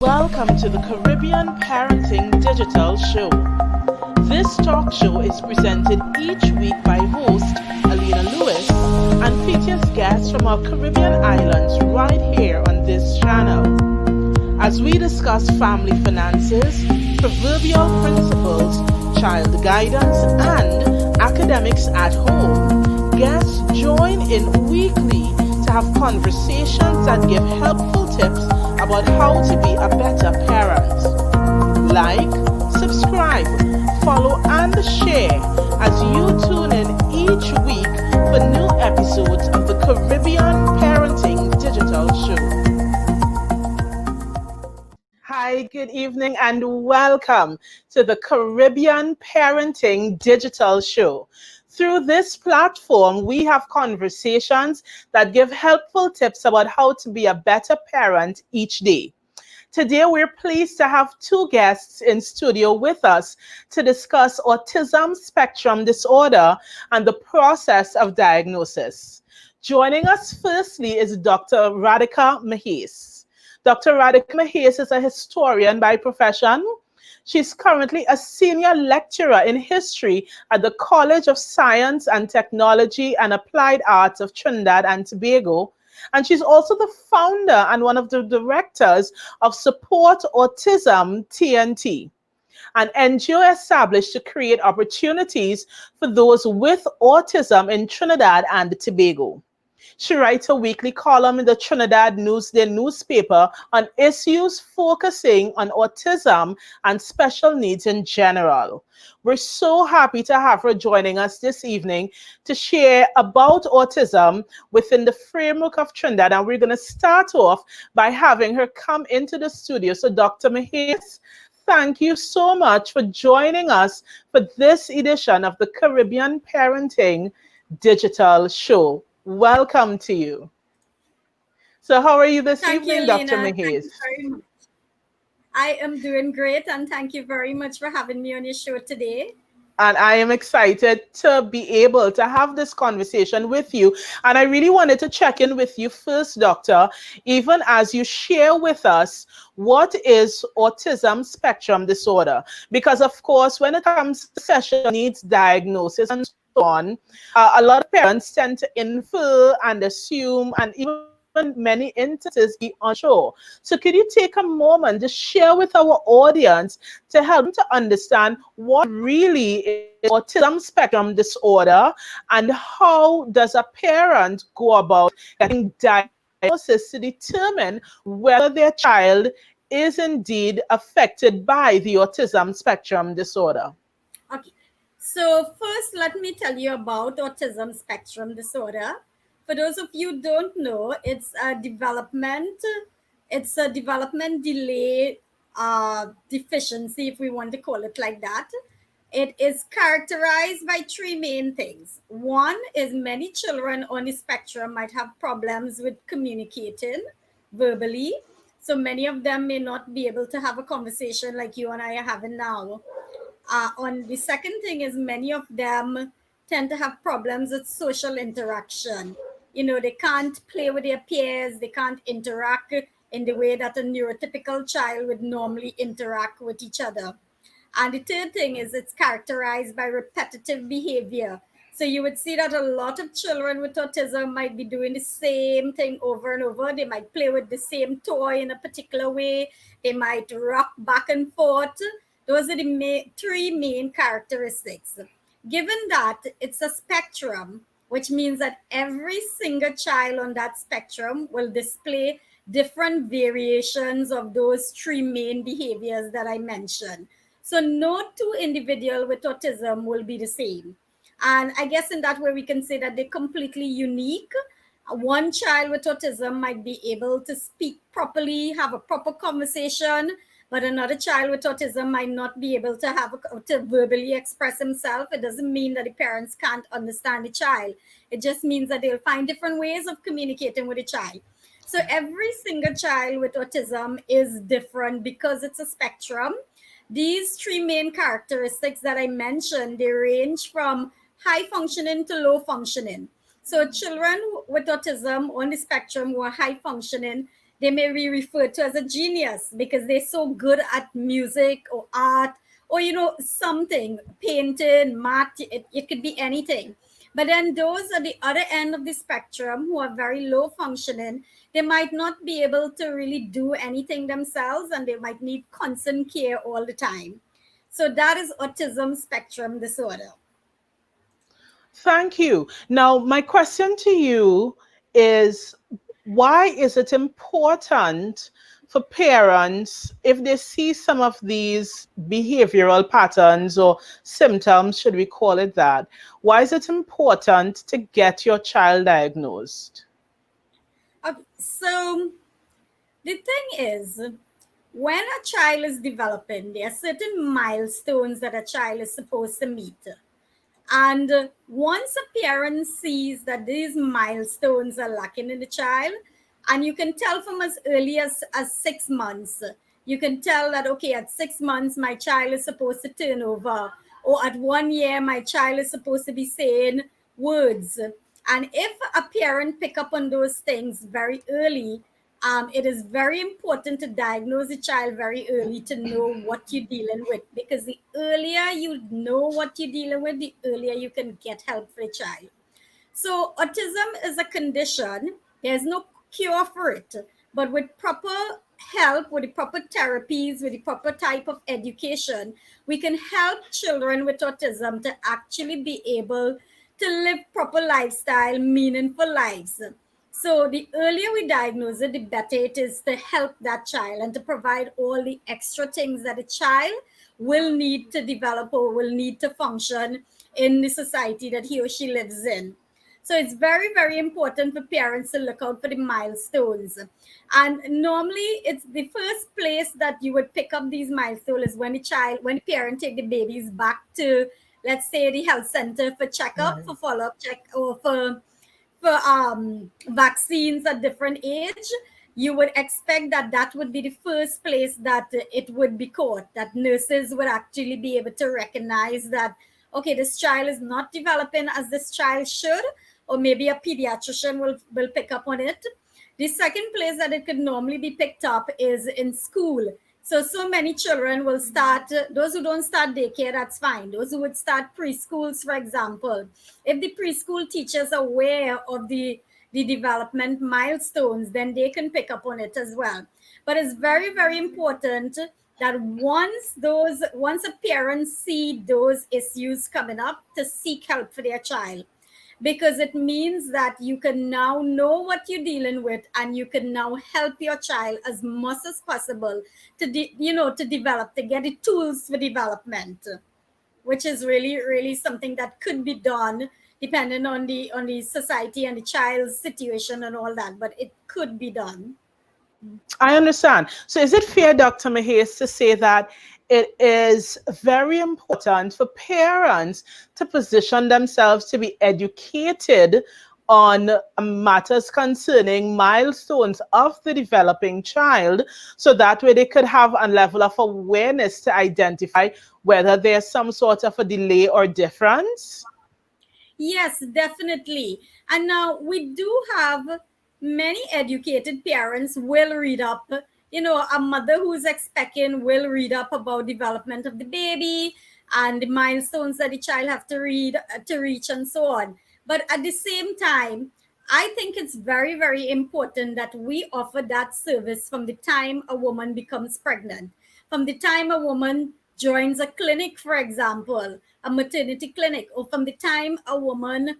Welcome to the Caribbean Parenting Digital Show. This talk show is presented each week by host Alina Lewis and features guests from our Caribbean islands right here on this channel. As we discuss family finances, proverbial principles, child guidance, and academics at home, guests join in weekly to have conversations that give helpful tips about how to be a better parent. Like, subscribe, follow, and share as you tune in each week for new episodes of the Caribbean Parenting Digital Show. Hi, good evening, and welcome to the Caribbean Parenting Digital Show. Through this platform, we have conversations that give helpful tips about how to be a better parent each day. Today, we're pleased to have two guests in studio with us to discuss autism spectrum disorder and the process of diagnosis. Joining us firstly is Dr. Radica Mahase. Dr. Radica Mahase is a historian by profession. She's currently a senior lecturer in history at the College of Science and Technology and Applied Arts of Trinidad and Tobago. And she's also the founder and one of the directors of Support Autism T&T, an NGO established to create opportunities for those with autism in Trinidad and Tobago. She writes a weekly column in the Trinidad Newsday newspaper on issues focusing on autism and special needs in general. We're so happy to have her joining us this evening to share about autism within the framework of Trinidad. And we're going to start off by having her come into the studio. So Dr. Mahase, thank you so much for joining us for this edition of the Caribbean Parenting Digital Show. Welcome to you. So how are you this evening, Dr. Mahase? I am doing great, and thank you very much for having me on your show today. And I am excited to be able to have this conversation with you. And I really wanted to check in with you first, Doctor, even as you share with us what is autism spectrum disorder. Because, of course, when it comes to special needs diagnosis and so on, a lot of parents tend to infer and assume and even many instances be unsure. So could you take a moment to share with our audience to help them to understand what really is autism spectrum disorder and how does a parent go about getting diagnosis to determine whether their child is indeed affected by the autism spectrum disorder? Okay, so first let me tell you about autism spectrum disorder. For those of you who don't know, it's a development delay deficiency, if we want to call it like that. It is characterized by three main things. One is many children on the spectrum might have problems with communicating verbally. So many of them may not be able to have a conversation like you and I are having now. On the second thing is many of them tend to have problems with social interaction. You know, they can't play with their peers, they can't interact in the way that a neurotypical child would normally interact with each other. And the third thing is it's characterized by repetitive behavior. So you would see that a lot of children with autism might be doing the same thing over and over. They might play with the same toy in a particular way. They might rock back and forth. Those are the three main characteristics. Given that it's a spectrum, which means that every single child on that spectrum will display different variations of those three main behaviors that I mentioned. So no two individuals with autism will be the same. And I guess in that way, we can say that they're completely unique. One child with autism might be able to speak properly, have a proper conversation, but another child with autism might not be able to verbally express himself. It doesn't mean that the parents can't understand the child. It just means that they'll find different ways of communicating with the child. So every single child with autism is different because it's a spectrum. These three main characteristics that I mentioned, they range from high functioning to low functioning. So children with autism on the spectrum who are high functioning, They may be referred to as a genius because they're so good at music or art or, something, painting, math, it could be anything. But then those at the other end of the spectrum who are very low functioning, they might not be able to really do anything themselves and they might need constant care all the time. So that is autism spectrum disorder. Thank you. Now, my question to you is, why is it important for parents, if they see some of these behavioral patterns or symptoms, should we call it that, why is it important to get your child diagnosed? So the thing is, when a child is developing, there are certain milestones that a child is supposed to meet. And once a parent sees that these milestones are lacking in the child, and you can tell from as early as 6 months, you can tell that, okay, at 6 months, my child is supposed to turn over, or at 1 year, my child is supposed to be saying words. And if a parent pick up on those things very early, it is very important to diagnose the child very early to know what you're dealing with, because the earlier you know what you're dealing with, the earlier you can get help for the child. So autism is a condition. There's no cure for it, but with proper help, with the proper therapies, with the proper type of education, we can help children with autism to actually be able to live proper lifestyle, meaningful lives. So the earlier we diagnose it, the better it is to help that child and to provide all the extra things that a child will need to develop or will need to function in the society that he or she lives in. So it's very, very important for parents to look out for the milestones. And normally it's the first place that you would pick up these milestones is when the parent take the babies back to, let's say, the health center for checkup, for follow-up check, or for vaccines at different age. You would expect that that would be the first place that it would be caught, that nurses would actually be able to recognize that, okay, this child is not developing as this child should, or maybe a pediatrician will pick up on it. The second place that it could normally be picked up is in school. So many children will start, those who don't start daycare, that's fine. Those who would start preschools, for example, if the preschool teachers are aware of the development milestones, then they can pick up on it as well. But it's very, very important that once a parent see those issues coming up, to seek help for their child, because it means that you can now know what you're dealing with and you can now help your child as much as possible to develop, to get the tools for development, which is really, really something that could be done depending on the society and the child's situation and all that, but it could be done. I understand. So is it fair, Dr. Mahase, to say that it is very important for parents to position themselves to be educated on matters concerning milestones of the developing child, so that way they could have a level of awareness to identify whether there's some sort of a delay or difference? Yes, definitely. And now we do have many educated parents will read up. A mother who's expecting will read up about development of the baby and the milestones that the child have to read to reach and so on. But at the same time, I think it's very, very important that we offer that service from the time a woman becomes pregnant, from the time a woman joins a clinic, for example, a maternity clinic, or from the time a woman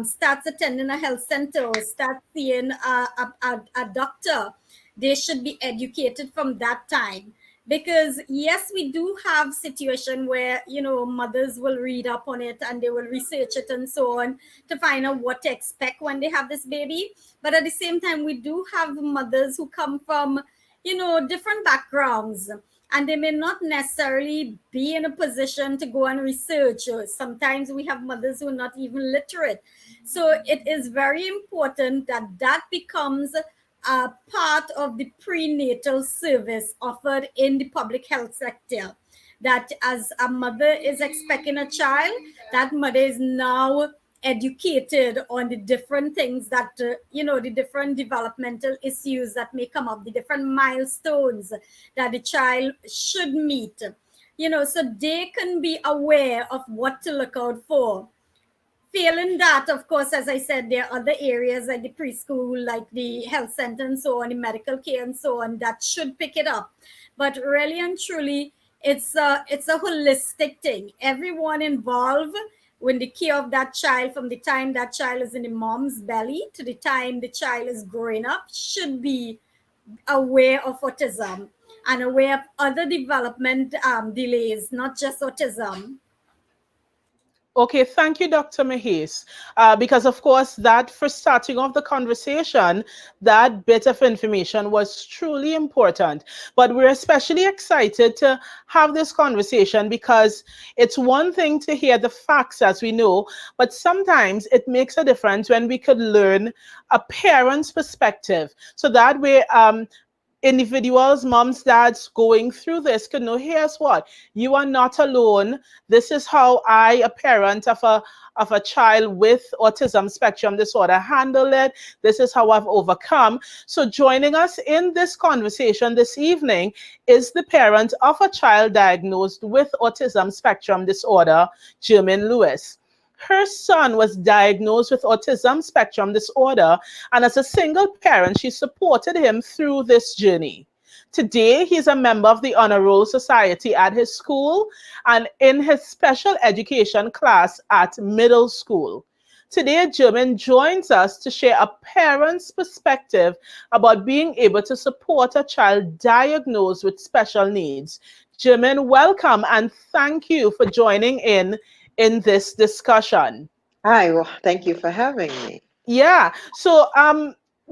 starts attending a health center or starts seeing a doctor. They should be educated from that time. Because yes, we do have situation where mothers will read up on it and they will research it and so on to find out what to expect when they have this baby. But at the same time, we do have mothers who come from different backgrounds, and they may not necessarily be in a position to go and research. Or sometimes we have mothers who are not even literate. So it is very important that that becomes a part of the prenatal service offered in the public health sector. That as a mother is expecting a child, that mother is now educated on the different things that, the different developmental issues that may come up, the different milestones that the child should meet, so they can be aware of what to look out for. Failing that, of course, as I said, there are other areas like the preschool, like the health center and so on, the medical care and so on, that should pick it up. But really and truly, it's a holistic thing. Everyone involved when the care of that child, from the time that child is in the mom's belly to the time the child is growing up, should be aware of autism and aware of other development delays, not just autism. Okay, thank you, Dr. Mahase. Because, of course, that for starting off the conversation, that bit of information was truly important. But we're especially excited to have this conversation because it's one thing to hear the facts, as we know, but sometimes it makes a difference when we could learn a parent's perspective. So that way, individuals, moms, dads going through this could know, here's what, you are not alone. This is how I, a parent of a child with autism spectrum disorder, handle it. This is how I've overcome. So joining us in this conversation this evening is the parent of a child diagnosed with autism spectrum disorder, Germaine Lewis. Her son was diagnosed with autism spectrum disorder, and as a single parent, she supported him through this journey. Today, he's a member of the Honor Roll Society at his school and in his special education class at middle school. Today, Germaine joins us to share a parent's perspective about being able to support a child diagnosed with special needs. Germaine, welcome and thank you for joining in this discussion. Hi, well, thank you for having me. Yeah. So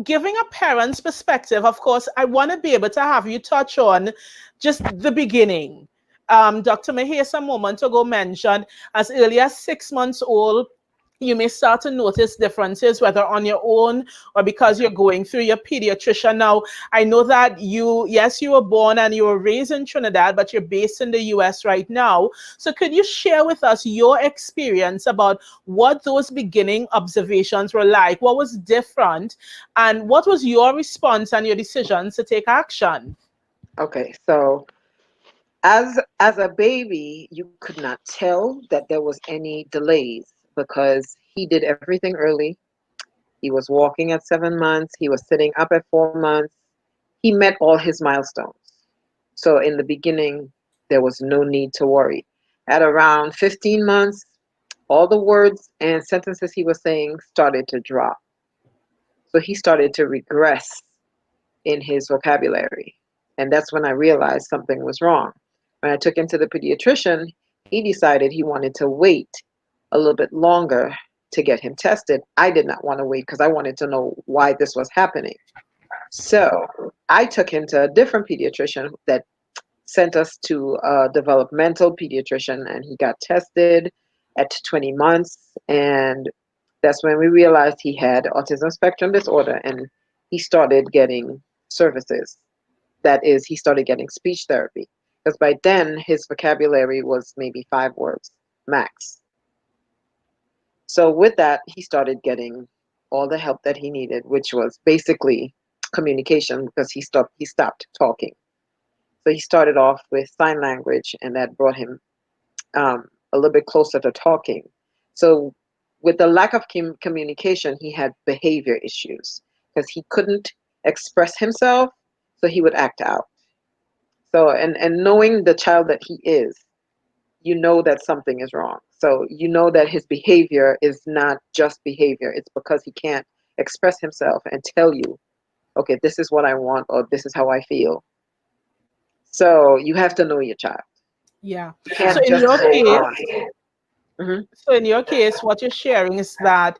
giving a parent's perspective, of course, I want to be able to have you touch on just the beginning. Dr. Mahase a moment ago mentioned as early as 6 months old, you may start to notice differences, whether on your own or because you're going through your pediatrician. Now, I know that yes, you were born and you were raised in Trinidad, but you're based in the US right now. So could you share with us your experience about what those beginning observations were like? What was different? And what was your response and your decisions to take action? Okay, so as a baby, you could not tell that there was any delays because he did everything early. He was walking at 7 months. He was sitting up at 4 months. He met all his milestones. So in the beginning, there was no need to worry. At around 15 months, all the words and sentences he was saying started to drop. So he started to regress in his vocabulary. And that's when I realized something was wrong. When I took him to the pediatrician, he decided he wanted to wait a little bit longer to get him tested. I did not want to wait because I wanted to know why this was happening. So I took him to a different pediatrician that sent us to a developmental pediatrician, and he got tested at 20 months. And that's when we realized he had autism spectrum disorder, and he started getting services. That is, he started getting speech therapy. Because by then, his vocabulary was maybe 5 words max. So with that, he started getting all the help that he needed, which was basically communication because he stopped talking. So he started off with sign language, and that brought him a little bit closer to talking. So with the lack of communication, he had behavior issues because he couldn't express himself, so he would act out. So, and knowing the child that he is, you know that something is wrong. So you know that his behavior is not just behavior. It's because he can't express himself and tell you, okay, this is what I want, or this is how I feel. So you have to know your child. Yeah. You can't So in just your go case, on. Mm-hmm. so in your case, what you're sharing is that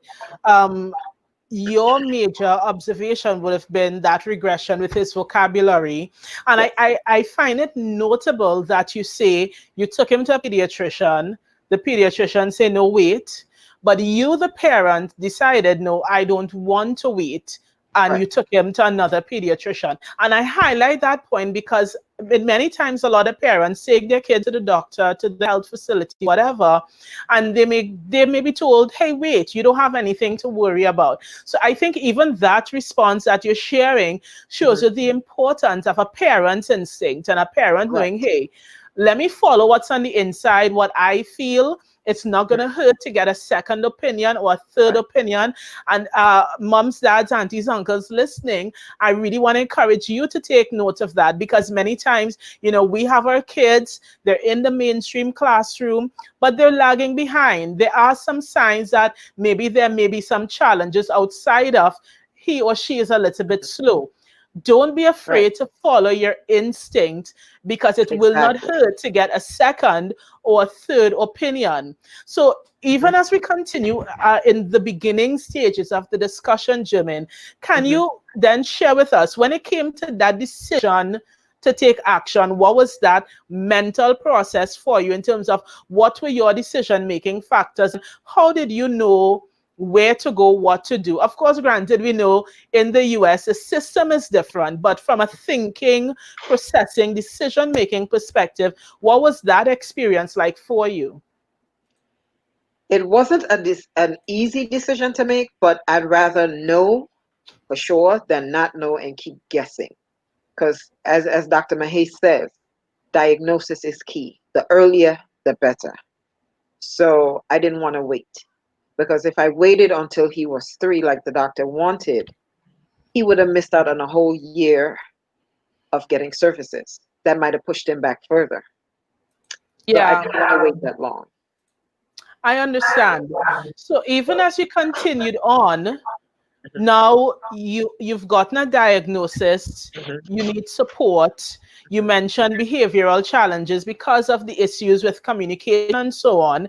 your major observation would have been that regression with his vocabulary. And Yes. I find it notable that you say you took him to a pediatrician, the pediatrician say, no, wait. But you, the parent, decided, no, I don't want to wait. and you Right. took him to another pediatrician. And I highlight that point because many times a lot of parents take their kids to the doctor, to the health facility, whatever, and they may be told, hey, wait, you don't have anything to worry about. So I think even that response that you're sharing shows Hmm. you the importance of a parent's instinct and a parent knowing, Right. hey, let me follow what's on the inside, what I feel. It's not going to hurt to get a second opinion or a third Right. opinion. And moms, dads, aunties, uncles listening, I really want to encourage you to take note of that, because many times, we have our kids, they're in the mainstream classroom, but they're lagging behind. There are some signs that maybe there may be some challenges outside of he or she is a little bit slow. Don't be Right. afraid to follow your instinct, because it will not Exactly. hurt to get a second or a third opinion. So, even Hmm. as we continue in the beginning stages of the discussion, Germaine, can Hmm. you then share with us when it came to that decision to take action? What was that mental process for you in terms of what were your decision making factors? How did you know where to go, what to do? Of course, granted, we know in the US the system is different, but from a thinking, processing, decision making perspective, what was that experience like for you? It wasn't an easy decision to make, but I'd rather know for sure than not know and keep guessing. Because as Dr. Mahase says, diagnosis is key. The earlier, the better. So I didn't want to wait, because if I waited until he was 3, like the doctor wanted, he would have missed out on a whole year of getting services. That might have pushed him back further. So I Yeah, didn't want to wait that long. I understand. So even as you continued on, Mhm. now you've gotten a diagnosis, Mhm. you need support. You mentioned behavioral challenges because of the issues with communication and so on.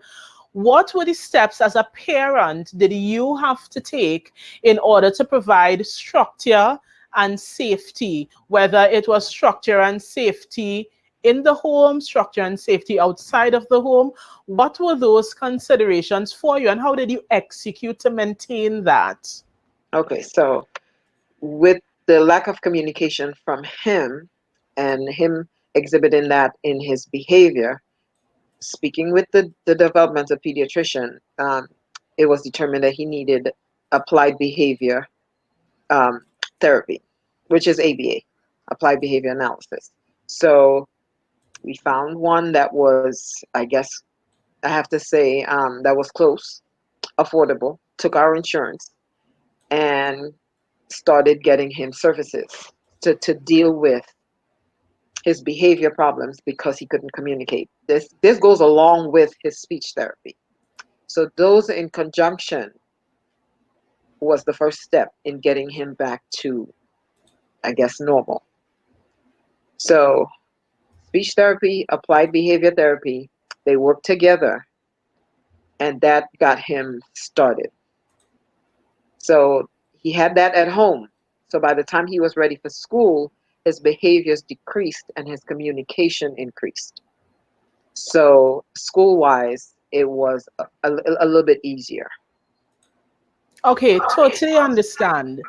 What were the steps as a parent did you have to take in order to provide structure and safety, whether it was structure and safety in the home, structure and safety outside of the home? What were those considerations for you, and how did you execute to maintain that? Okay, so with the lack of communication from him and him exhibiting that in his behavior, speaking with the developmental pediatrician, it was determined that he needed applied behavior um, therapy, which is ABA, applied behavior analysis. So we found one that was, I guess, I have to say, that was close, affordable, took our insurance, and started getting him services to deal with his behavior problems because he couldn't communicate. This goes along with his speech therapy. So those in conjunction was the first step in getting him back to, I guess, normal. So speech therapy, applied behavior therapy, they work together, and that got him started. So he had that at home. So by the time he was ready for school, his behaviors decreased and his communication increased. So school wise, it was a little bit easier. Okay, totally understand.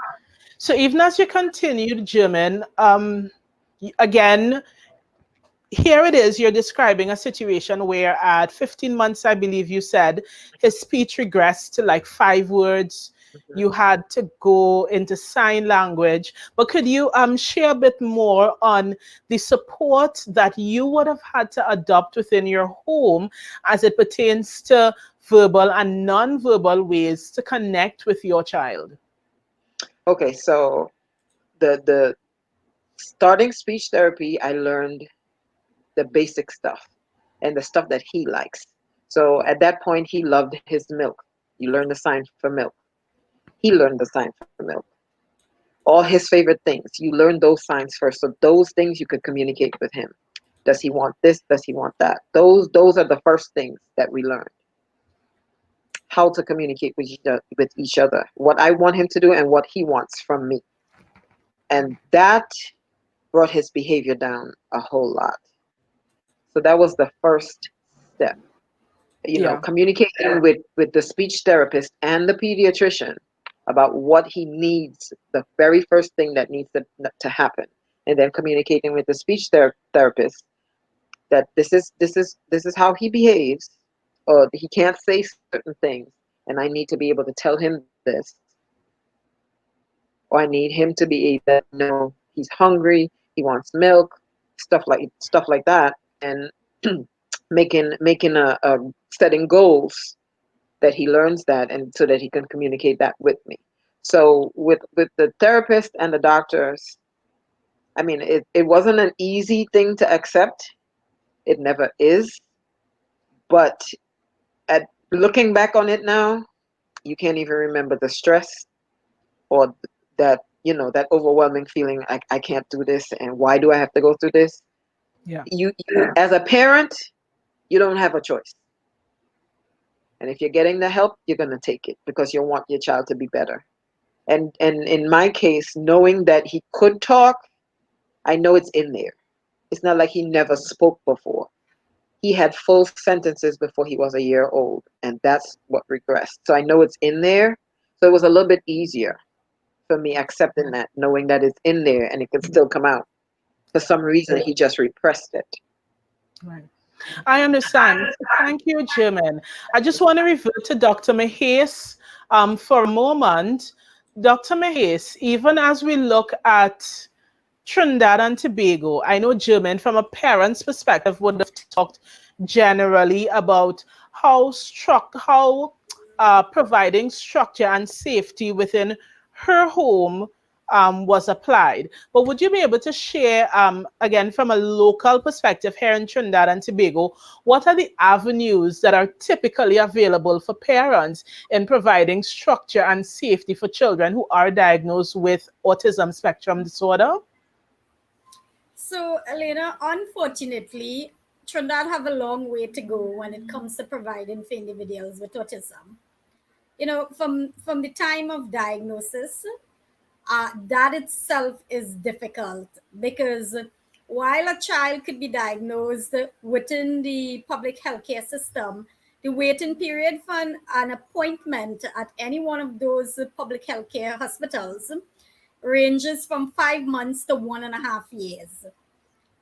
So even as you continued, German, again, here it is, you're describing a situation where at 15 months, I believe you said, his speech regressed to like 5 words. Mhm. You had to go into sign language. But could you share a bit more on the support that you would have had to adopt within your home as it pertains to verbal and non-verbal ways to connect with your child? Okay, so the starting speech therapy, I learned the basic stuff and the stuff that he likes. So at that point, he loved his milk. You learn the sign for milk. He learned the sign for milk. All his favorite things, you learn those signs first. So those things you could communicate with him. Does he want this? Does he want that? Those are the first things that we learn. How to communicate with each other. What I want him to do and what he wants from me. And that brought his behavior down a whole lot. So that was the first step. Yeah. Communicating with the speech therapist and the pediatrician about what he needs, the very first thing that needs to happen, and then communicating with the speech therapist that this is how he behaves, or he can't say certain things, and I need to be able to tell him this, or I need him to be able to know he's hungry, he wants milk, stuff like that, and making a setting goals that he learns that, and so that he can communicate that with me. So with the therapist and the doctors, I mean, it wasn't an easy thing to accept. It never is. But at looking back on it now, you can't even remember the stress, or that, that overwhelming feeling, I can't do this, and why do I have to go through this? Yeah. You as a parent, you don't have a choice. And if you're getting the help, you're going to take it because you want your child to be better. And in my case, knowing that he could talk, I know it's in there. It's not like he never spoke before. He had full sentences before he was a year old, and that's what regressed. So I know it's in there. So it was a little bit easier for me accepting that, knowing that it's in there and it can still come out. For some reason, he just repressed it. Right. I understand. Thank you, Germaine. I just want to revert to Dr. Mahase for a moment. Dr. Mahase, even as we look at Trinidad and Tobago, I know Germaine, from a parent's perspective, would have talked generally about how providing structure and safety within her home was applied. But would you be able to share, again, from a local perspective here in Trinidad and Tobago, what are the avenues that are typically available for parents in providing structure and safety for children who are diagnosed with autism spectrum disorder? So, Elena, unfortunately, Trinidad have a long way to go when it comes to providing for individuals with autism. From the time of diagnosis, that itself is difficult, because while a child could be diagnosed within the public healthcare system, the waiting period for an appointment at any one of those public healthcare hospitals ranges from 5 months to 1.5 years.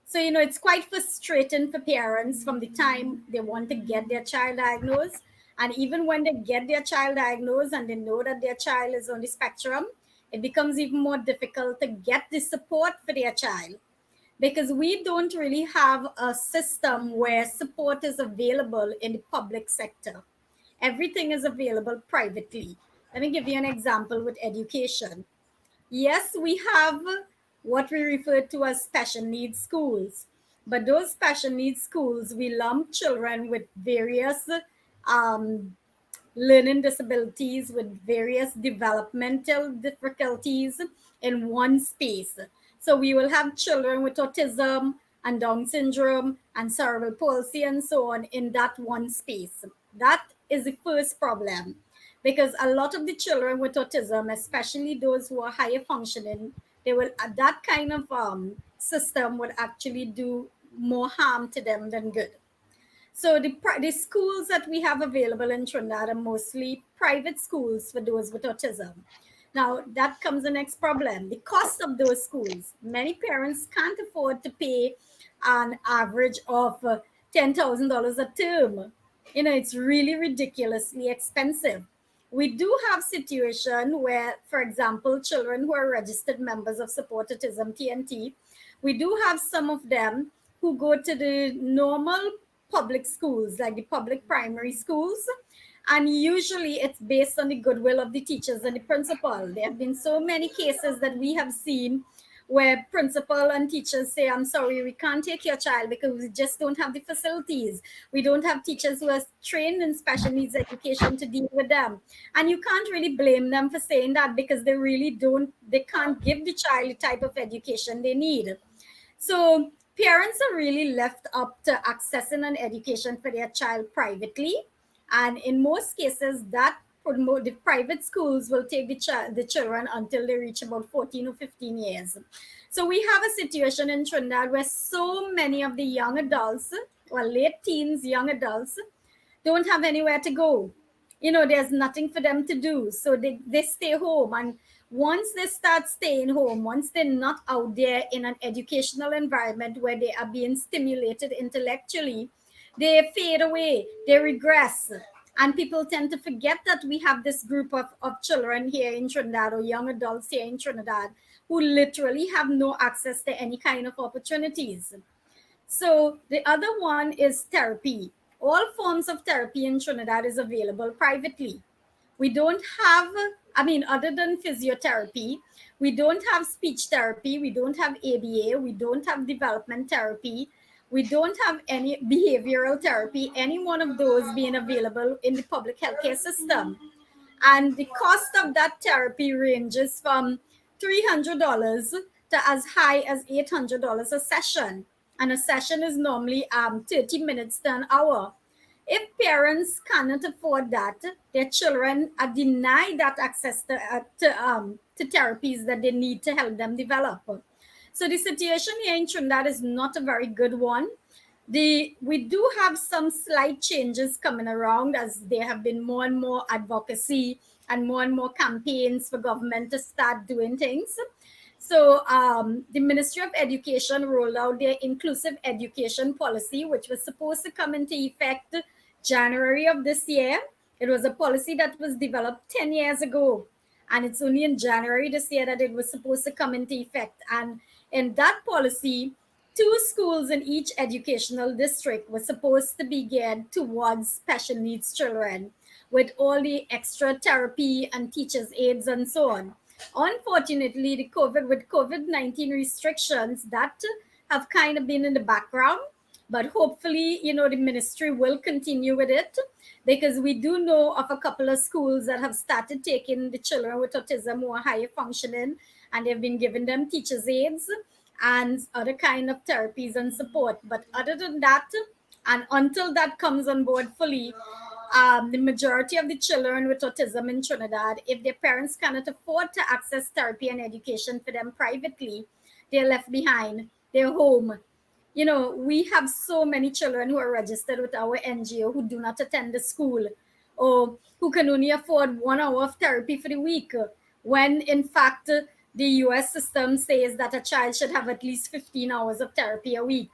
So, it's quite frustrating for parents from the time they want to get their child diagnosed. And even when they get their child diagnosed and they know that their child is on the spectrum, it becomes even more difficult to get the support for their child, because we don't really have a system where support is available in the public sector. Everything is available privately. Let me give you an example with education. Yes, we have what we refer to as special needs schools, but those special needs schools, we lump children with various um, learning disabilities, with various developmental difficulties in one space. So we will have children with autism and Down syndrome and cerebral palsy and so on in that one space. That is the first problem, because a lot of the children with autism, especially those who are higher functioning, they will, that kind of system would actually do more harm to them than good. So the schools that we have available in Trinidad are mostly private schools for those with autism. Now, that comes the next problem: the cost of those schools. Many parents can't afford to pay an average of $10,000 a term. It's really ridiculously expensive. We do have situation where, for example, children who are registered members of Support Autism T&T, we do have some of them who go to the normal public schools, like the public primary schools. And usually it's based on the goodwill of the teachers and the principal. There have been so many cases that we have seen where principal and teachers say, I'm sorry, we can't take your child because we just don't have the facilities. We don't have teachers who are trained in special needs education to deal with them. And you can't really blame them for saying that, because they can't give the child the type of education they need. So parents are really left up to accessing an education for their child privately. And in most cases, the private schools will take the children until they reach about 14 or 15 years. So we have a situation in Trinidad where so many of the young adults, or late teens, young adults, don't have anywhere to go. there's nothing for them to do. So they stay home. And once they start staying home, once they're not out there in an educational environment where they are being stimulated intellectually, they fade away, they regress. And people tend to forget that we have this group of children here in Trinidad, or young adults here in Trinidad, who literally have no access to any kind of opportunities. So the other one is therapy. All forms of therapy in Trinidad is available privately. We don't have, other than physiotherapy, we don't have speech therapy, we don't have ABA, we don't have development therapy, we don't have any behavioral therapy, any one of those being available in the public healthcare system. And the cost of that therapy ranges from $300 to as high as $800 a session. And a session is normally 30 minutes to an hour. If parents cannot afford that, their children are denied that access to therapies that they need to help them develop. So the situation here in Trinidad is not a very good one. We do have some slight changes coming around, as there have been more and more advocacy and more campaigns for government to start doing things. So the Ministry of Education rolled out their inclusive education policy, which was supposed to come into effect January of this year. It was a policy that was developed 10 years ago. And it's only in January this year that it was supposed to come into effect. And in that policy, 2 schools in each educational district were supposed to be geared towards special needs children, with all the extra therapy and teachers' aides and so on. Unfortunately, with COVID-19 restrictions, that have kind of been in the background. But hopefully, the ministry will continue with it, because we do know of a couple of schools that have started taking the children with autism who are higher functioning, and they've been giving them teachers' aides and other kind of therapies and support. But other than that, and until that comes on board fully, the majority of the children with autism in Trinidad, if their parents cannot afford to access therapy and education for them privately, they're left behind. They're home. We have so many children who are registered with our NGO who do not attend the school, or who can only afford 1 hour of therapy for the week, when in fact the US system says that a child should have at least 15 hours of therapy a week.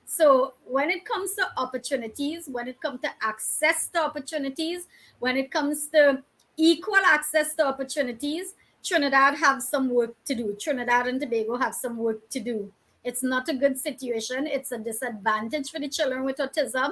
So when it comes to opportunities, when it comes to access to opportunities, when it comes to equal access to opportunities, Trinidad have some work to do. Trinidad and Tobago have some work to do. It's not a good situation. It's a disadvantage for the children with autism.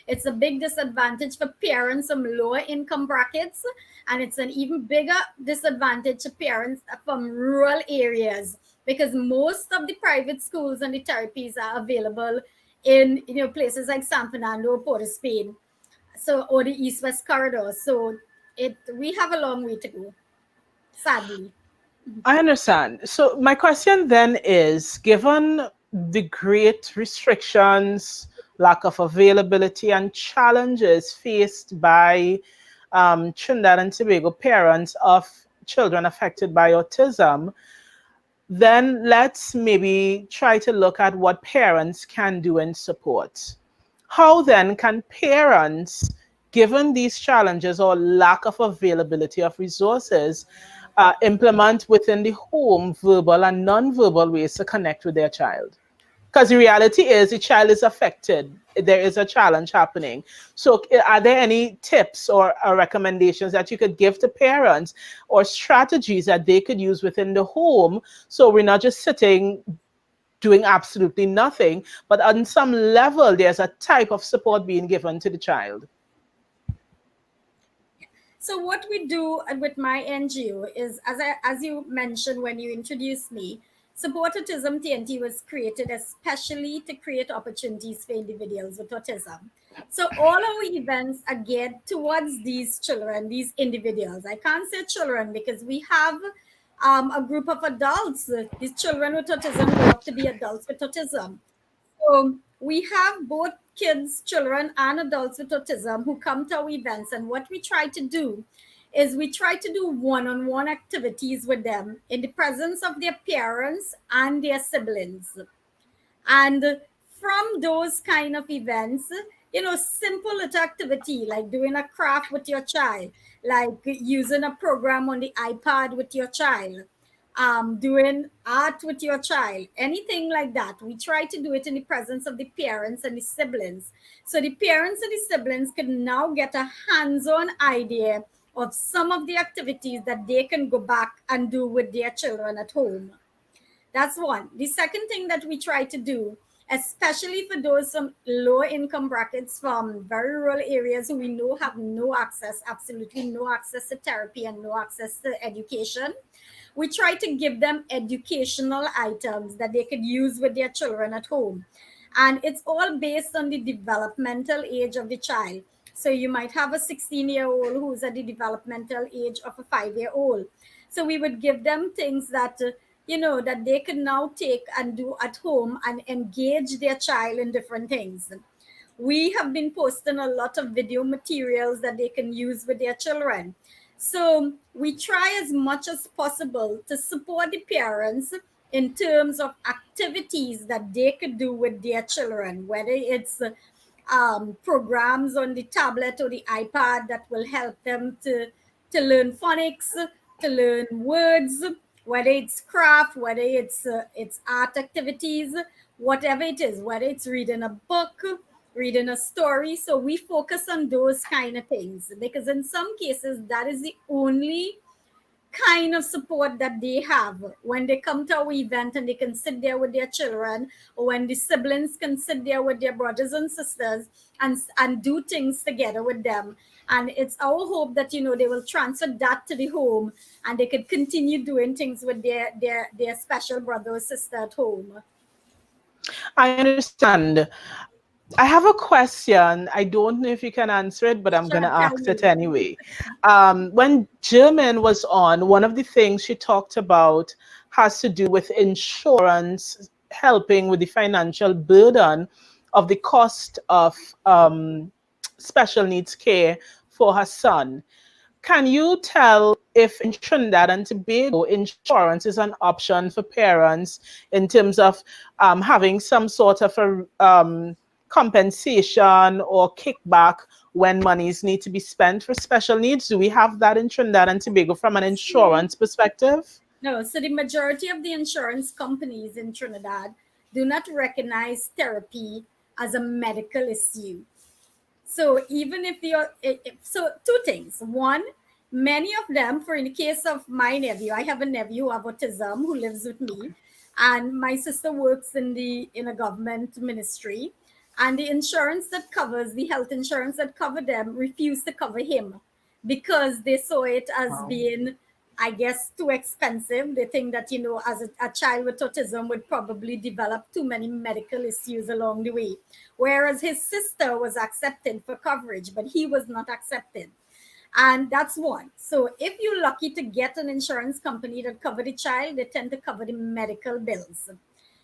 It's a big disadvantage for parents from lower income brackets. And it's an even bigger disadvantage to parents from rural areas, because most of the private schools and the therapies are available in places like San Fernando, Port of Spain, or the East-West corridor. So we have a long way to go, sadly. I understand. So my question then is, given the great restrictions, lack of availability, and challenges faced by Trinidad and Tobago parents of children affected by autism, then let's maybe try to look at what parents can do in support. How then can parents, given these challenges or lack of availability of resources, implement within the home verbal and non-verbal ways to connect with their child? Because the reality is the child is affected. There is a challenge happening. So are there any tips or recommendations that you could give to parents, or strategies that they could use within the home, so we're not just sitting doing absolutely nothing, but on some level there's a type of support being given to the child? So what we do with my NGO is, as you mentioned when you introduced me, Support Autism T&T was created especially to create opportunities for individuals with autism. So all our events are geared towards these children, these individuals. I can't say children because we have a group of adults. These children with autism grow up to be adults with autism. So we have both kids, children, and adults with autism who come to our events. And what we try to do is we try to do one-on-one activities with them in the presence of their parents and their siblings. And from those kind of events, simple little activity like doing a craft with your child, like using a program on the iPad with your child, doing art with your child, anything like that. We try to do it in the presence of the parents and the siblings. So the parents and the siblings can now get a hands-on idea of some of the activities that they can go back and do with their children at home. That's one. The second thing that we try to do, especially for those from low income brackets from very rural areas who we know have no access, absolutely no access to therapy and no access to education, we try to give them educational items that they could use with their children at home. And it's all based on the developmental age of the child. So you might have a 16-year-old who's at the developmental age of a 5-year-old. So we would give them things that, that they can now take and do at home and engage their child in different things. We have been posting a lot of video materials that they can use with their children. So we try as much as possible to support the parents in terms of activities that they could do with their children, whether it's programs on the tablet or the iPad that will help them to learn phonics, to learn words, whether it's craft, whether it's art activities, whatever it is, whether it's reading a book, reading a story. So we focus on those kind of things because in some cases that is the only kind of support that they have when they come to our event, and they can sit there with their children, or when the siblings can sit there with their brothers and sisters and do things together with them. And it's our hope that they will transfer that to the home, and they could continue doing things with their special brother or sister at home. I understand. I have a question. I don't know if you can answer it, but I'm going Sure, to tell ask it me. anyway. When Germaine was on, one of the things she talked about has to do with insurance helping with the financial burden of the cost of special needs care for her son. Can you tell if in Trinidad and Tobago insurance is an option for parents in terms of having some sort of a compensation or kickback when monies need to be spent for special needs? Do we have that in Trinidad and Tobago from an So, insurance perspective? no, so the majority of the insurance companies in Trinidad do not recognize therapy as a medical issue. So even if so two things. One, many of them, for in the case of my nephew, I have a nephew who have autism who lives with me, and my sister works in a government ministry, and the insurance that covers the health insurance that cover them refused to cover him because they saw it as Wow. being, I guess, too expensive. They think that, as a child with autism would probably develop too many medical issues along the way. Whereas his sister was accepted for coverage, but he was not accepted. And that's one. So if you're lucky to get an insurance company that cover the child, they tend to cover the medical bills.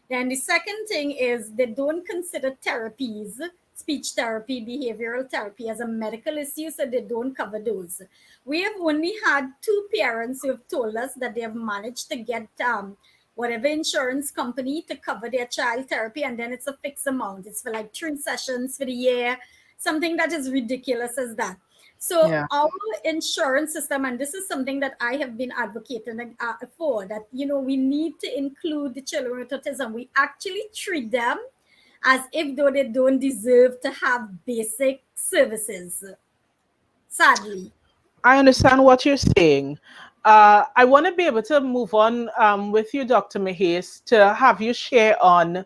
Then the second thing is they don't consider therapies, speech therapy, behavioral therapy, as a medical issue, so they don't cover those. We have only had two parents who have told us that they have managed to get whatever insurance company to cover their child therapy, and then it's a fixed amount. It's for like 3 sessions for the year, something that is ridiculous as that. So Yeah. our insurance system, and this is something that I have been advocating for, that we need to include the children with autism. We actually treat them as if though they don't deserve to have basic services. Sadly. I understand what you're saying. I want to be able to move on with you, Dr. Mahase, to have you share on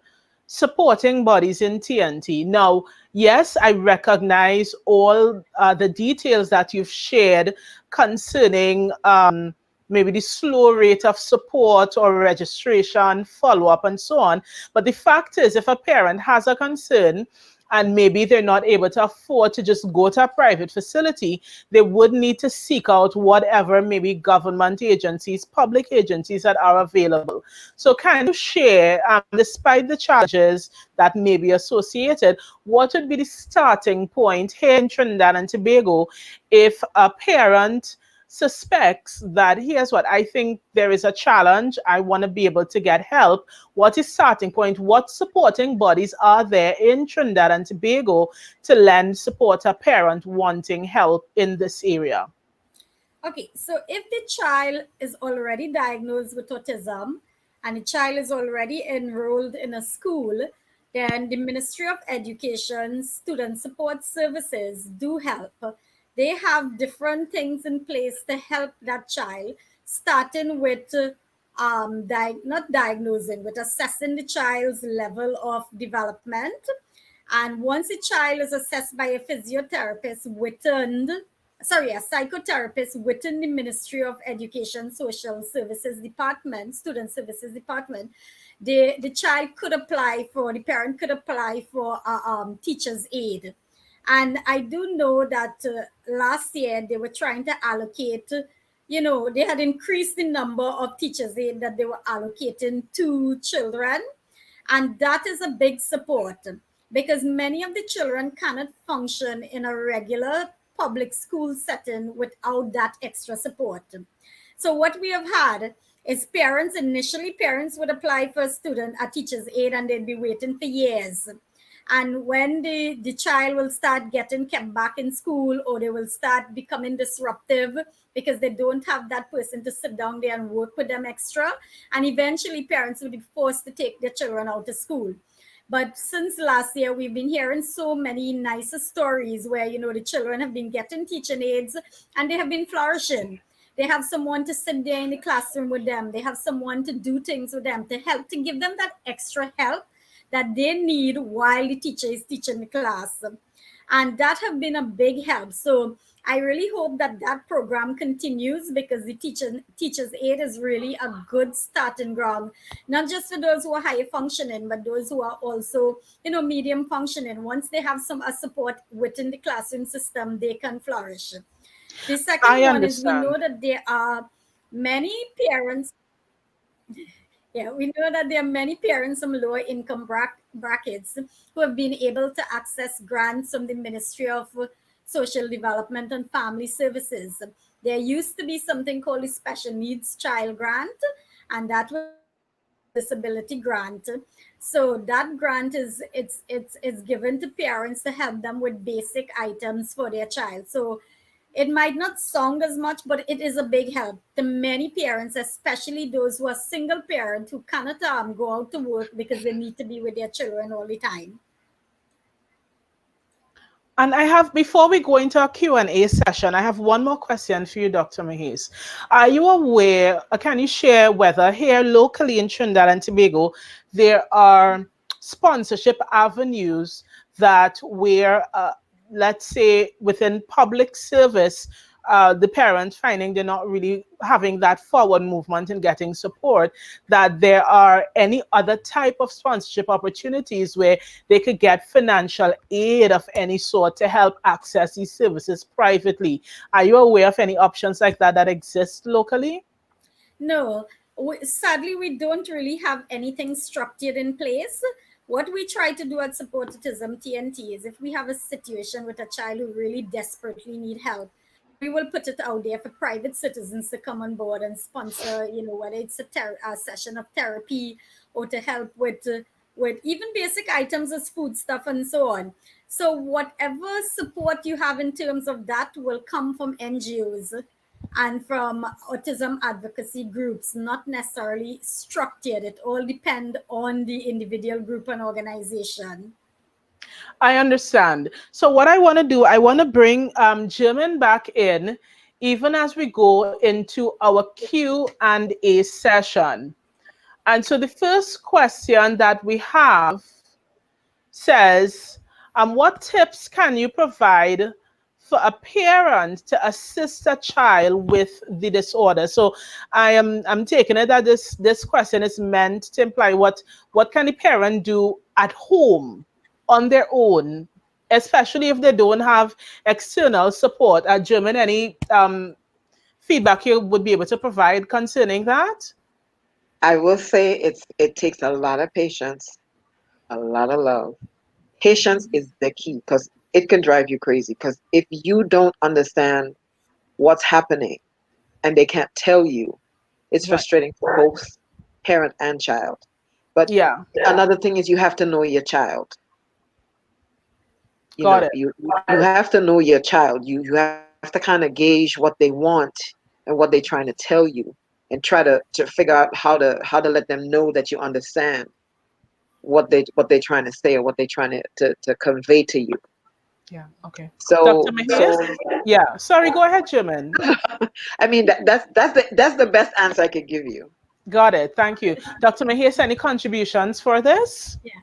supporting bodies in TNT. Now, yes, I recognize all the details that you've shared concerning maybe the slow rate of support or registration, follow up, and so on. But the fact is, if a parent has a concern, and maybe they're not able to afford to just go to a private facility, they would need to seek out whatever maybe government agencies, public agencies that are available. So can you share, despite the challenges that may be associated, what would be the starting point here in Trinidad and Tobago if a parent suspects that here's what I think there is a challenge, I want to be able to get help, what is starting point? What supporting bodies are there in Trinidad and Tobago to lend support a parent wanting help in this area? Okay, so if the child is already diagnosed with autism and the child is already enrolled in a school, then the Ministry of Education Student Support Services do help. They have different things in place to help that child, starting with not diagnosing, but assessing the child's level of development. And once a child is assessed by a physiotherapist within, sorry, a psychotherapist within the Ministry of Education, Social Services Department, Student Services Department, the child could apply for, the parent could apply for a teacher's aid. And I do know that last year they were trying to allocate, they had increased the number of teachers aid that they were allocating to children. And that is a big support because many of the children cannot function in a regular public school setting without that extra support. So what we have had is parents would apply for a teacher's aid, and they'd be waiting for years. And when the child will start getting kept back in school, or they will start becoming disruptive because they don't have that person to sit down there and work with them extra, and eventually parents will be forced to take their children out of school. But since last year, we've been hearing so many nice stories where, the children have been getting teaching aids and they have been flourishing. They have someone to sit there in the classroom with them. They have someone to do things with them, to help, to give them that extra help that they need while the teacher is teaching the class. And that have been a big help. So I really hope that that program continues, because the teacher's aid is really a good starting ground, not just for those who are higher functioning, but those who are also, medium functioning. Once they have some support within the classroom system, they can flourish. The second I one is, we understand. know that there are many parents. Yeah, we know that there are many parents from lower income brackets who have been able to access grants from the Ministry of Social Development and Family Services. There used to be something called the Special Needs Child Grant, and that was disability grant. So that grant is given to parents to help them with basic items for their child. So it might not sound as much, but it is a big help to many parents, especially those who are single parents who cannot go out to work because they need to be with their children all the time. And I have, before we go into our Q&A session, I have one more question for you, Dr. Mahase. Are you aware, can you share whether here locally in Trinidad and Tobago, there are sponsorship avenues that where, let's say, within public service, the parents finding they're not really having that forward movement and getting support, that there are any other type of sponsorship opportunities where they could get financial aid of any sort to help access these services privately? Are you aware of any options like that that exist locally? No, sadly, we don't really have anything structured in place. What we try to do at Support Autism T&T is, if we have a situation with a child who really desperately need help, we will put it out there for private citizens to come on board and sponsor, whether it's a session of therapy, or to help with even basic items as food stuff and so on. So whatever support you have in terms of that will come from NGOs and from autism advocacy groups, not necessarily structured. It all depends on the individual group and organization. I understand. So what I want to do, I want to bring Germaine back in, even as we go into our Q&A session. And so the first question that we have says, what tips can you provide for a parent to assist a child with the disorder? So I'm taking it that this question is meant to imply what can the parent do at home on their own, especially if they don't have external support. German, any feedback you would be able to provide concerning that? I will say it takes a lot of patience, a lot of love. Patience is the key, because it can drive you crazy. Because if you don't understand what's happening, and they can't tell you, it's Right. frustrating for both parent and child. But Yeah. another thing is you have to know your child. You Got know, it. you have to know your child. You have to kind of gauge what they want and what they're trying to tell you, and try to figure out how to let them know that you understand what they're trying to say or what they're trying to convey to you. Yeah. Okay. Dr. So Mahase? Yeah. Sorry, go ahead, German. I mean that's the best answer I could give you. Got it. Thank you. Dr. Mahase, any contributions for this? Yeah.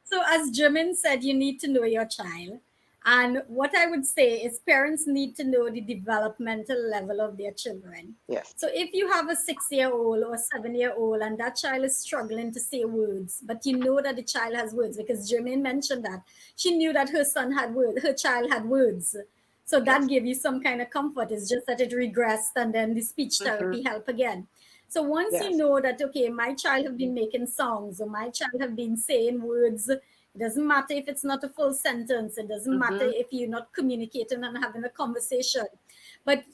So, as Jimin said, you need to know your child. And what I would say is parents need to know the developmental level of their children. Yes. So, if you have a 6-year-old or 7-year-old and that child is struggling to say words, but you know that the child has words, because Jermaine mentioned that she knew that her son had words, her child had words. So that Yes. gave you some kind of comfort. It's just that it regressed and then the speech Hmm. therapy help again. So once you Yes. know that, okay, my child have been making songs or my child have been saying words, it doesn't matter if it's not a full sentence. It doesn't matter Hmm. if you're not communicating and having a conversation. But,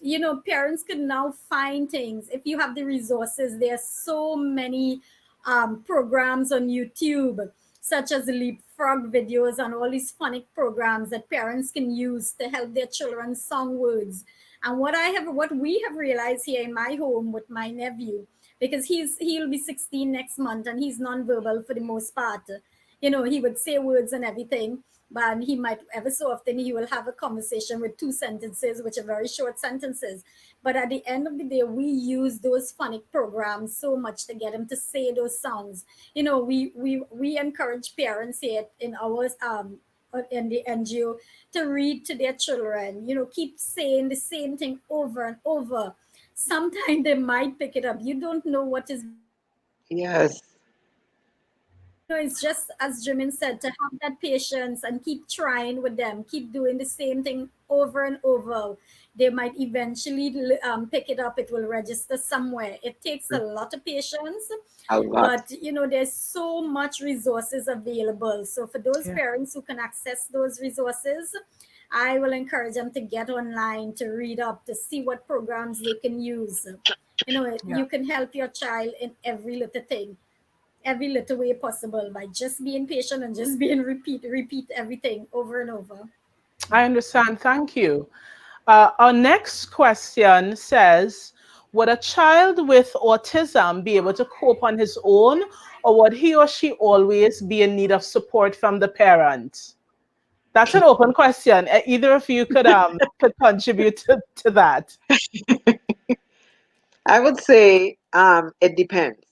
parents can now find things. If you have the resources, there's so many programs on YouTube, such as leapfrog videos and all these phonic programs that parents can use to help their children song words. And what we have realized here in my home with my nephew, because he'll be 16 next month and he's nonverbal for the most part. He would say words and everything, but he might ever so often he will have a conversation with two sentences, which are very short sentences. But at the end of the day, we use those phonic programs so much to get him to say those sounds. We encourage parents here in our in the NGO to read to their children. Keep saying the same thing over and over. Sometimes they might pick it up. You don't know what is Yes. it's just as Jimin said, to have that patience and keep trying with them, keep doing the same thing over and over. They might eventually pick it up. It will register somewhere. It takes a lot of patience, A lot. but there's so much resources available. So for those Yeah. parents who can access those resources, I will encourage them to get online, to read up, to see what programs they can use. Yeah. You can help your child in every little thing, every little way possible, by just being patient and just being repeat everything over and over. I understand. Thank you. Our next question says, would a child with autism be able to cope on his own, or would he or she always be in need of support from the parent? That's an open question. Either of you could contribute to that. I would say it depends.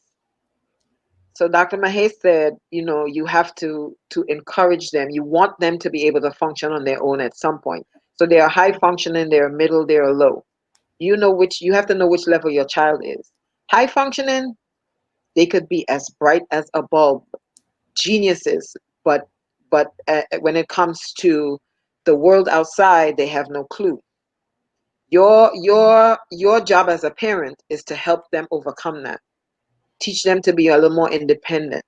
So Dr. Mahay said, you have to encourage them. You want them to be able to function on their own at some point. So they are high functioning, they're middle, they're low. You have to know which level your child is. High functioning, they could be as bright as a bulb, geniuses, but when it comes to the world outside, they have no clue. Your job as a parent is to help them overcome that. Teach them to be a little more independent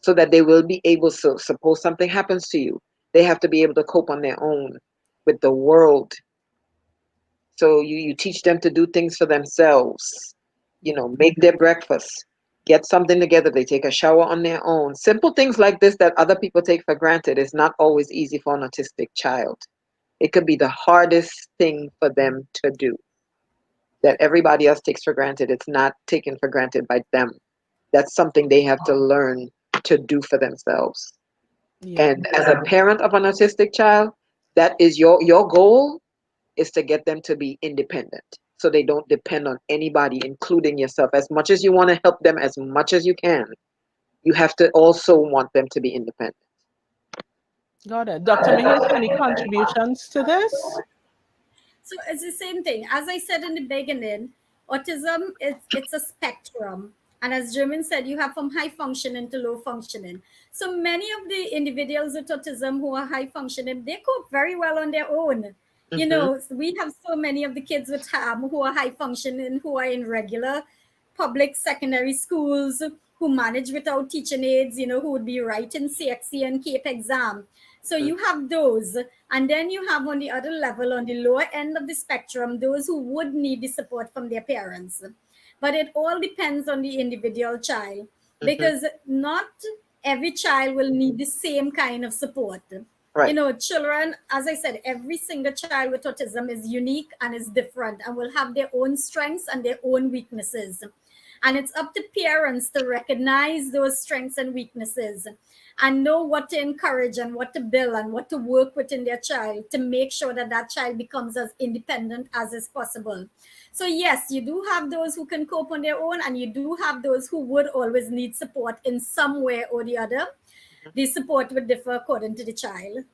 so that they will be able, so suppose something happens to you, they have to be able to cope on their own with the world. So you teach them to do things for themselves, make their breakfast, get something together, they take a shower on their own. Simple things like this that other people take for granted is not always easy for an autistic child. It could be the hardest thing for them to do that everybody else takes for granted. It's not taken for granted by them. That's something they have to learn to do for themselves. Yeah. And as a parent of an autistic child, that is your goal, is to get them to be independent so they don't depend on anybody, including yourself. As much as you want to help them as much as you can, you have to also want them to be independent. Got it. Dr. Mahis, any contributions to this? So it's the same thing. As I said in the beginning, autism it's a spectrum. And as German said, you have from high functioning to low functioning. So many of the individuals with autism who are high functioning, they cope very well on their own. Hmm. We have so many of the kids with who are high functioning, who are in regular public secondary schools, who manage without teaching aids, who would be writing CXC and CAPE exam. So you have those, And then you have on the other level, on the lower end of the spectrum, those who would need the support from their parents. But it all depends on the individual child, because not every child will need the same kind of support. Right. Children, as I said, every single child with autism is unique and is different and will have their own strengths and their own weaknesses. And it's up to parents to recognize those strengths and weaknesses and know what to encourage and what to build and what to work within their child to make sure that that child becomes as independent as is possible. So yes, you do have those who can cope on their own, and you do have those who would always need support in some way or the other. The support would differ according to the child.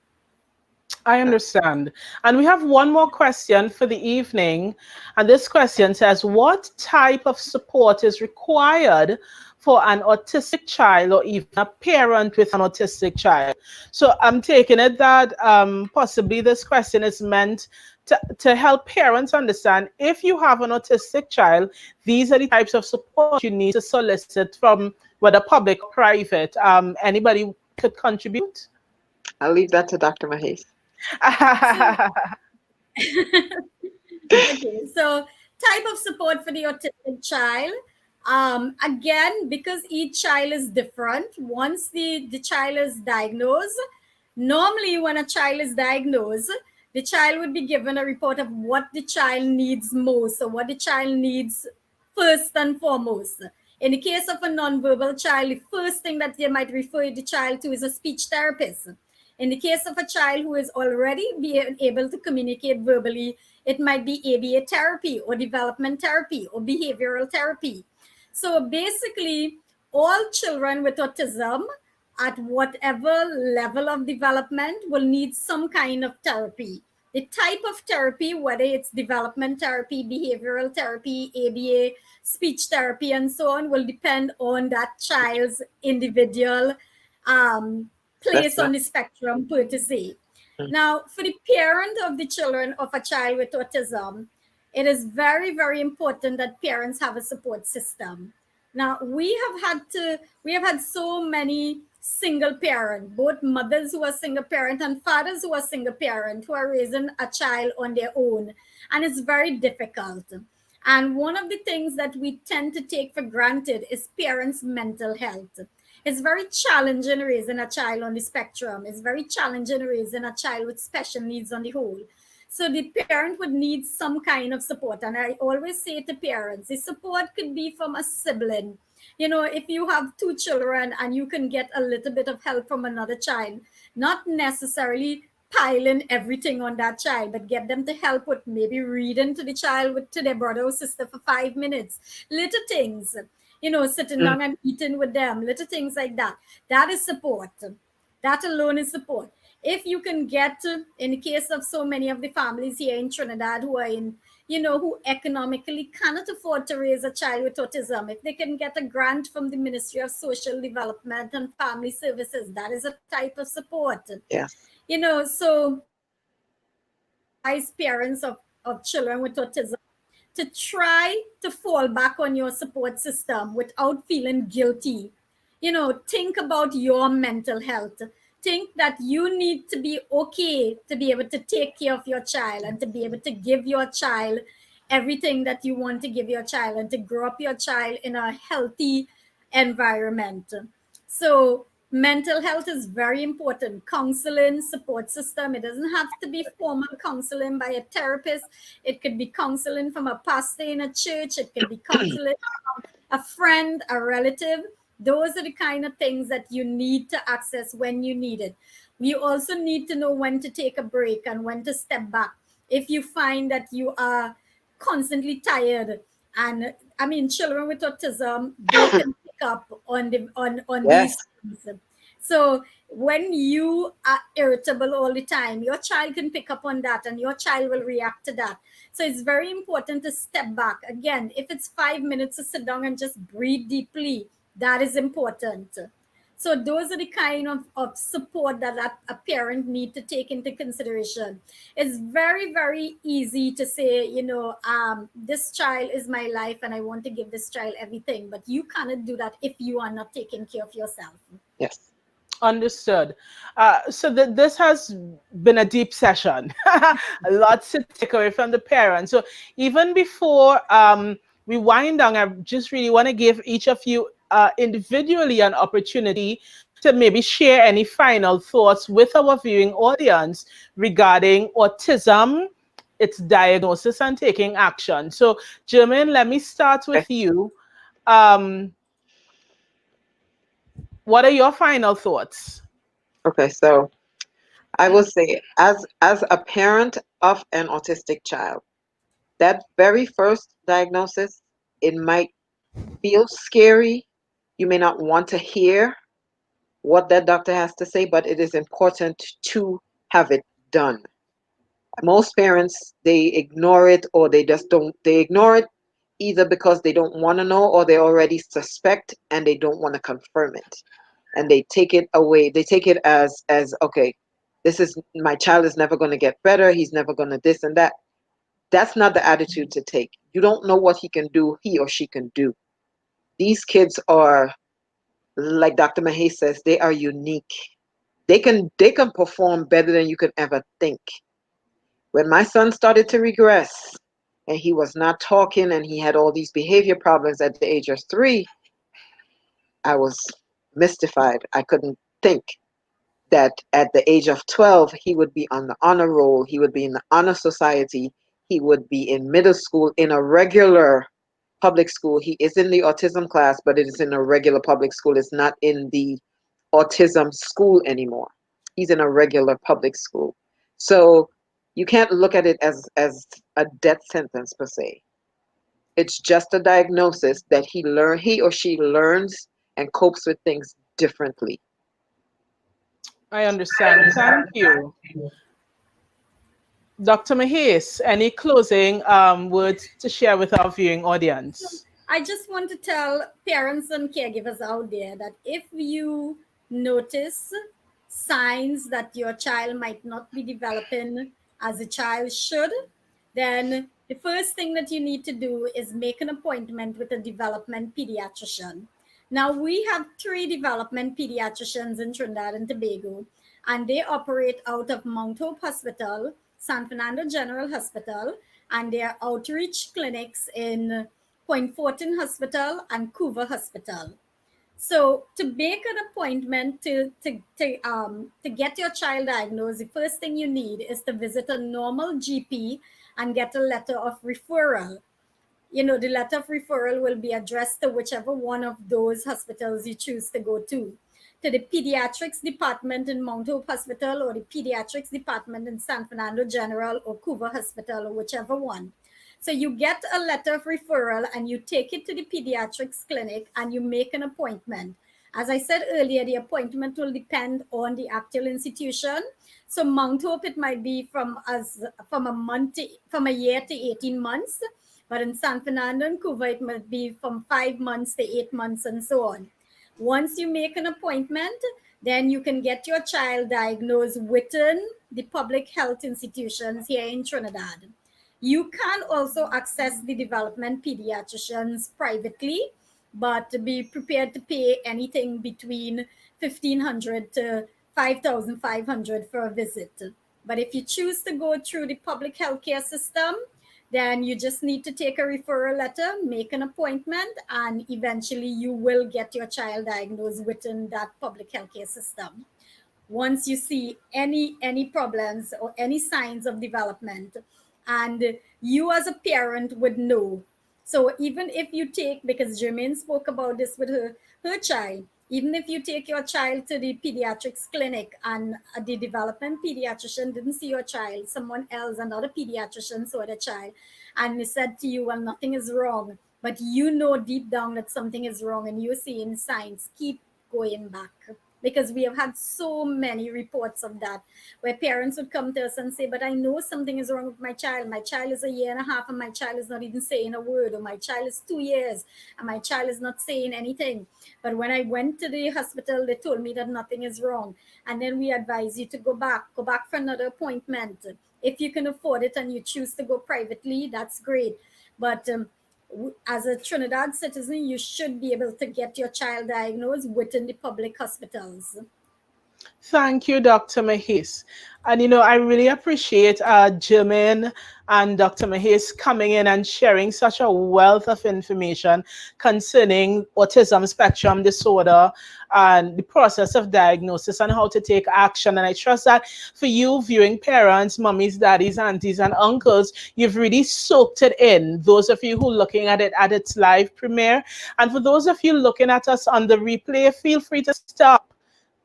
I understand. And we have one more question for the evening. And this question says, what type of support is required for an autistic child or even a parent with an autistic child? So I'm taking it that possibly this question is meant to help parents understand, if you have an autistic child, these are the types of support you need to solicit from whether public or private. Anybody could contribute? I'll leave that to Dr. Mahase. Okay, so type of support for the autistic child. Again, because each child is different, once the child is diagnosed, normally when a child is diagnosed, the child would be given a report of what the child needs most, or what the child needs first and foremost. In the case of a nonverbal child, the first thing that they might refer the child to is a speech therapist. In the case of a child who is already being able to communicate verbally, it might be ABA therapy or development therapy or behavioral therapy. So basically, all children with autism at whatever level of development will need some kind of therapy. The type of therapy, whether it's development therapy, behavioral therapy, ABA, speech therapy, and so on, will depend on that child's individual place on the spectrum, per to say. Now, for the parent of the children of a child with autism, it is very, very important that parents have a support system. Now, we have had so many single parent, both mothers who are single parent and fathers who are single parent, who are raising a child on their own. And it's very difficult. And one of the things that we tend to take for granted is parents' mental health. It's very challenging raising a child on the spectrum. It's very challenging raising a child with special needs on the whole. So the parent would need some kind of support. And I always say to parents, the support could be from a sibling. If you have two children and you can get a little bit of help from another child, not necessarily piling everything on that child, but get them to help with maybe reading to the child, to their brother or sister for 5 minutes, little things. Sitting down and eating with them, little things like that. That is support. That alone is support. If you can get, in the case of so many of the families here in Trinidad who are who economically cannot afford to raise a child with autism, if they can get a grant from the Ministry of Social Development and Family Services, that is a type of support. Yes. So advise parents of children with autism to try to fall back on your support system without feeling guilty. Think about your mental health. Think that you need to be okay to be able to take care of your child and to be able to give your child everything that you want to give your child and to grow up your child in a healthy environment. So mental health is very important. Counseling, support system. It doesn't have to be formal counseling by a therapist. It could be counseling from a pastor in a church. It could be counseling from a friend, a relative. Those are the kind of things that you need to access when you need it. You also need to know when to take a break and when to step back. If you find that you are constantly tired, and I mean, children with autism, they can pick up on Yes. these things. So when you are irritable all the time, your child can pick up on that and your child will react to that. So it's very important to step back. Again, if it's 5 minutes to sit down and just breathe deeply, that is important. So those are the kind of support that a parent need to take into consideration. It's very, very easy to say, this child is my life and I want to give this child everything, but you cannot do that if you are not taking care of yourself. Yes. Understood. So this has been a deep session. Lots to take away from the parents. So even before we wind down, I just really want to give each of you individually an opportunity to maybe share any final thoughts with our viewing audience regarding autism, its diagnosis, and taking action. So, Germaine, let me start Okay. with you. Um, what are your final thoughts? Okay. So I will say, as a parent of an autistic child, that very first diagnosis, it might feel scary. You may not want to hear what that doctor has to say, but it is important to have it done. Most parents, they ignore it, or they just don't, they ignore it either because they don't want to know, or they already suspect and they don't want to confirm it. And they take it away. They take it as okay, this is, my child is never going to get better. He's never going to this and that. That's not the attitude to take. You don't know what he can do, he or she can do. These kids are, like Dr. Mahase says, they are unique. They can perform better than you could ever think. When my son started to regress and he was not talking and he had all these behavior problems at the age of 3, I was mystified. I couldn't think that at the age of 12 he would be on the honor roll, he would be in the honor society, he would be in middle school in a regular public school. He is in the autism class, but it is in a regular public school. It's not in the autism school anymore. He's in a regular public school. So you can't look at it as a death sentence per se. It's just a diagnosis that he or she learns and copes with things differently. I understand. Thank you. Dr. Mahis, any closing words to share with our viewing audience? I just want to tell parents and caregivers out there that if you notice signs that your child might not be developing as a child should, then the first thing that you need to do is make an appointment with a development pediatrician. Now, we have 3 development pediatricians in Trinidad and Tobago, and they operate out of Mount Hope Hospital, San Fernando General Hospital, and their outreach clinics in Point Fortin Hospital and Couva Hospital. So to make an appointment to get your child diagnosed, the first thing you need is to visit a normal GP and get a letter of referral. The letter of referral will be addressed to whichever one of those hospitals you choose to go to the pediatrics department in Mount Hope Hospital, or the pediatrics department in San Fernando General or Couva Hospital, or whichever one. So you get a letter of referral and you take it to the pediatrics clinic and you make an appointment. As I said earlier, the appointment will depend on the actual institution. So Mount Hope, it might be from a year to 18 months. But in San Fernando and Couva, it might be from 5 months to 8 months and so on. Once you make an appointment, then you can get your child diagnosed within the public health institutions here in Trinidad. You can also access the development pediatricians privately, but be prepared to pay anything between 1,500 to 5,500 for a visit. But if you choose to go through the public healthcare system, then you just need to take a referral letter, make an appointment, and eventually you will get your child diagnosed within that public healthcare system. Once you see any problems or any signs of development, and you as a parent would know. So even if you take, because Germaine spoke about this with her child, even if you take your child to the pediatrics clinic and the development pediatrician didn't see your child, someone else, another pediatrician saw the child, and they said to you, well, nothing is wrong, but you know deep down that something is wrong and you're seeing signs, keep going back. Because we have had so many reports of that, where parents would come to us and say, but I know something is wrong with my child. My child is a year and a half and my child is not even saying a word, or my child is 2 years and my child is not saying anything. But when I went to the hospital, they told me that nothing is wrong. And then we advise you to go back for another appointment. If you can afford it and you choose to go privately, that's great. But as a Trinidad citizen, you should be able to get your child diagnosed within the public hospitals. Thank you, Dr. Mahase. And I really appreciate Germaine and Dr. Mahase coming in and sharing such a wealth of information concerning autism spectrum disorder and the process of diagnosis and how to take action. And I trust that for you, viewing parents, mummies, daddies, aunties, and uncles, you've really soaked it in. Those of you who are looking at it at its live premiere, and for those of you looking at us on the replay, feel free to stop,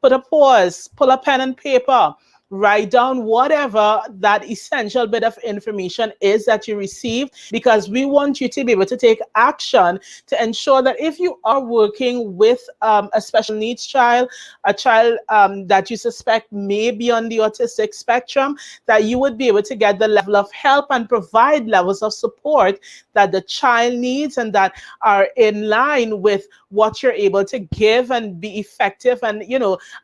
put a pause, pull a pen and paper, write down whatever that essential bit of information is that you received, because we want you to be able to take action to ensure that if you are working with a special needs child, a child that you suspect may be on the autistic spectrum, that you would be able to get the level of help and provide levels of support that the child needs and that are in line with what you're able to give and be effective, and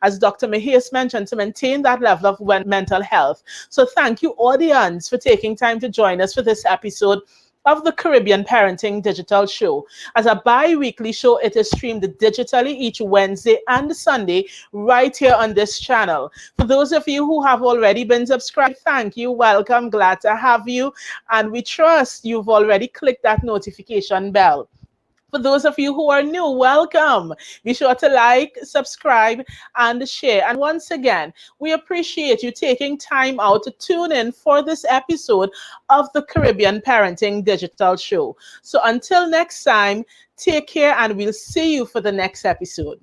as Dr. Mahase mentioned, to maintain that level of mental health. So thank you, audience, for taking time to join us for this episode of the Caribbean Parenting Digital Show. As a bi-weekly show, it is streamed digitally each Wednesday and Sunday right here on this channel. For those of you who have already been subscribed, thank you, welcome, glad to have you, and we trust you've already clicked that notification bell. For those of you who are new, welcome. Be sure to like, subscribe, and share. And once again, we appreciate you taking time out to tune in for this episode of the Caribbean Parenting Digital Show. So until next time, take care, and we'll see you for the next episode.